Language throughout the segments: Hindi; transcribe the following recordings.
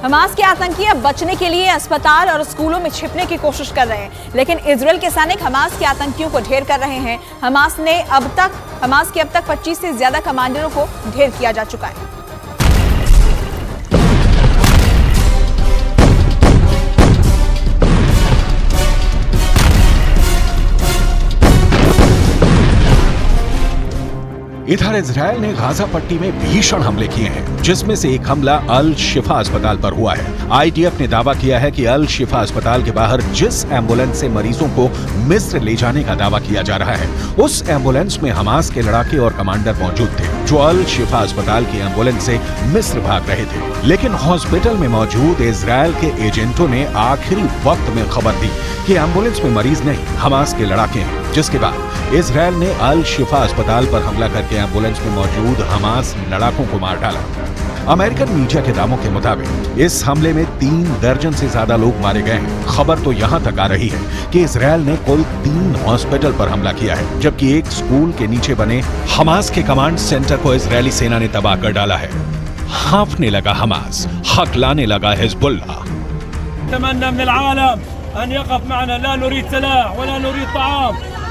हमास के आतंकी अब बचने के लिए अस्पताल और स्कूलों में छिपने की कोशिश कर रहे हैं, लेकिन इजराइल के सैनिक हमास के आतंकियों को ढेर कर रहे हैं। हमास के अब तक 25 से ज्यादा कमांडरों को ढेर किया जा चुका है। इधर इजरायल ने गाजा पट्टी में भीषण हमले किए हैं, जिसमें से एक हमला अल शिफा अस्पताल पर हुआ है। आईडीएफ ने दावा किया है कि अल शिफा अस्पताल के बाहर जिस एम्बुलेंस से मरीजों को मिस्र ले जाने का दावा किया जा रहा है, उस एम्बुलेंस में हमास के लड़ाके और कमांडर मौजूद थे, जो अल शिफा अस्पताल की एम्बुलेंस से मिस्र भाग रहे थे। लेकिन हॉस्पिटल में मौजूद इजरायल के एजेंटों ने आखिरी वक्त में खबर दी कि एम्बुलेंस में मरीज नहीं, हमास के लड़ाके हैं, जिसके बाद इजरायल ने अल शिफा अस्पताल पर हमला करके एम्बुलेंस में मौजूद हमास लड़ाकों को मार डाला। अमेरिकन मीडिया के दावों के मुताबिक इस हमले में 3 दर्जन से ज्यादा लोग मारे गए हैं। खबर तो यहां तक आ रही है कि इजरायल ने कुल 3 हॉस्पिटल पर हमला किया है, जबकि एक स्कूल के नीचे बने हमास के कमांड सेंटर को इजरायली सेना ने तबाह कर डाला है। हाँफने लगा हमास, हकलाने लगा हिजबुल्लाह।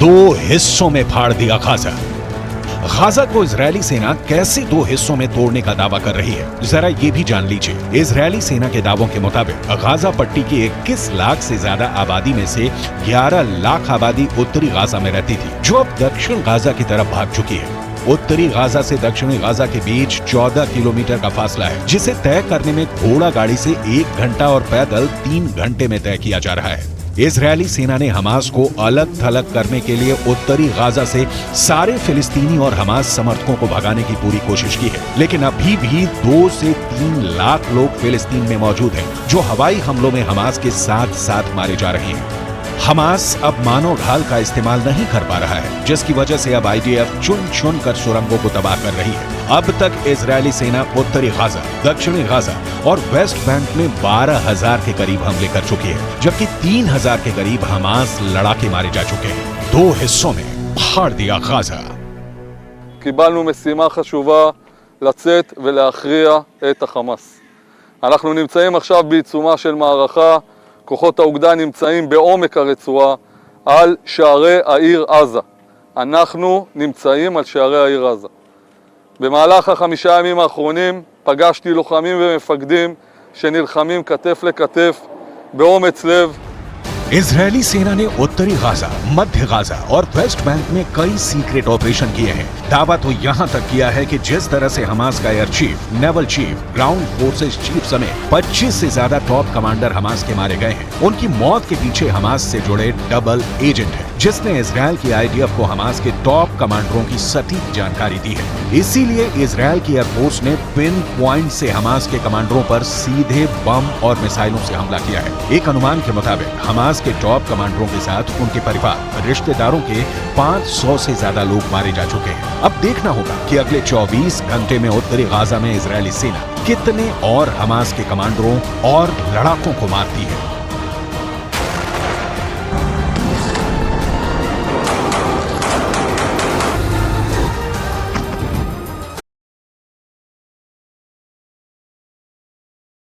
2 हिस्सों में फाड़ दिया गाजा। गाजा को इजरायली सेना कैसे 2 हिस्सों में तोड़ने का दावा कर रही है, जरा ये भी जान लीजिए। इजरायली सेना के दावों के मुताबिक गाजा पट्टी की 21 लाख से ज्यादा आबादी में से 11 लाख आबादी उत्तरी गाजा में रहती थी, जो अब दक्षिण गाजा की तरफ भाग चुकी है। उत्तरी गाजा से दक्षिणी गाजा के बीच 14 किलोमीटर का फासला है, जिसे तय करने में घोड़ा गाड़ी से 1 घंटा और पैदल 3 घंटे में तय किया जा रहा है। इजरायली सेना ने हमास को अलग थलग करने के लिए उत्तरी गाजा से सारे फिलिस्तीनी और हमास समर्थकों को भगाने की पूरी कोशिश की है, लेकिन अभी भी 2 से 3 लाख लोग फिलिस्तीन में मौजूद हैं, जो हवाई हमलों में हमास के साथ साथ मारे जा रहे हैं। हमास अब मानव ढाल का इस्तेमाल नहीं कर पा रहा है, जिसकी वजह से अब आईडीएफ चुन चुन कर सुरंगों को तबाह कर रही है। अब तक इजरायली सेना उत्तरी गाजा, दक्षिणी गाजा और वेस्ट बैंक में 12,000 के करीब हमले कर चुकी है, जबकि 3,000 के करीब हमास लड़ाके मारे जा चुके हैं। 2 हिस्सों में फाड़ दिया गाजा। קיבלנו משימה חשובה לצאת ולהכריע את החמאס. אנחנו נמצאים עכשיו בעיצומה של מערכה. כוחות האוגדה נמצאים בעומק הרצועה על שערי העיר עזה. אנחנו נמצאים על שערי העיר עזה. במהלך 5 הימים האחרונים פגשתי לוחמים ומפקדים שנלחמים כתף לכתף באומץ לב. इजरायली सेना ने उत्तरी गाजा, मध्य गाजा और वेस्ट बैंक में कई सीक्रेट ऑपरेशन किए हैं। दावा तो यहाँ तक किया है कि जिस तरह से हमास का air chief, naval chief, ground forces chief समेत 25 से ज्यादा टॉप कमांडर हमास के मारे गए हैं, उनकी मौत के पीछे हमास से जुड़े डबल एजेंट है, जिसने इजरायल की आईडीएफ को हमास के टॉप कमांडरों की सटीक जानकारी दी है। इसीलिए इजरायल की एयरफोर्स ने पिन पॉइंट से हमास के कमांडरों पर सीधे बम और मिसाइलों से हमला किया है। एक अनुमान के मुताबिक हमास के टॉप कमांडरों के साथ उनके परिवार, रिश्तेदारों के 500 से ज्यादा लोग मारे जा चुके हैं। अब देखना होगा कि अगले 24 घंटे में उत्तरी गाजा में इजरायली सेना कितने और हमास के कमांडरों और लड़ाकों को मारती है।